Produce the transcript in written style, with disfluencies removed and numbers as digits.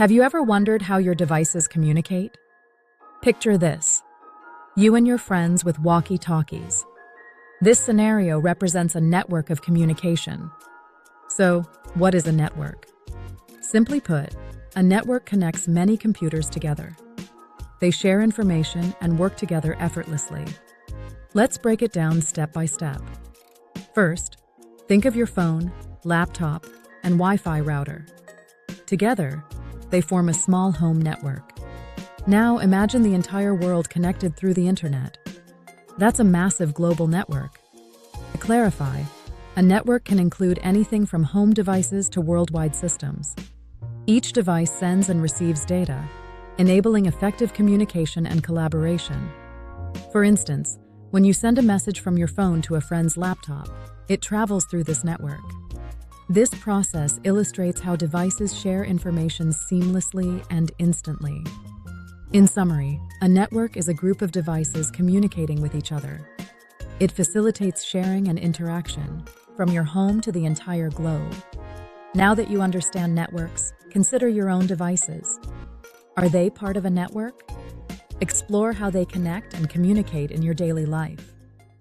Have you ever wondered how your devices communicate? Picture this: you and your friends with walkie-talkies. This scenario represents a network of communication. So, what is a network? Simply put, a network connects many computers together. They share information and work together effortlessly. Let's break it down step by step. First, think of your phone, laptop, and Wi-Fi router. Together, they form a small home network. Now imagine the entire world connected through the internet. That's a massive global network. To clarify, a network can include anything from home devices to worldwide systems. Each device sends and receives data, enabling effective communication and collaboration. For instance, when you send a message from your phone to a friend's laptop, it travels through this network. This process illustrates how devices share information seamlessly and instantly. In summary, a network is a group of devices communicating with each other. It facilitates sharing and interaction, from your home to the entire globe. Now that you understand networks, consider your own devices. Are they part of a network? Explore how they connect and communicate in your daily life.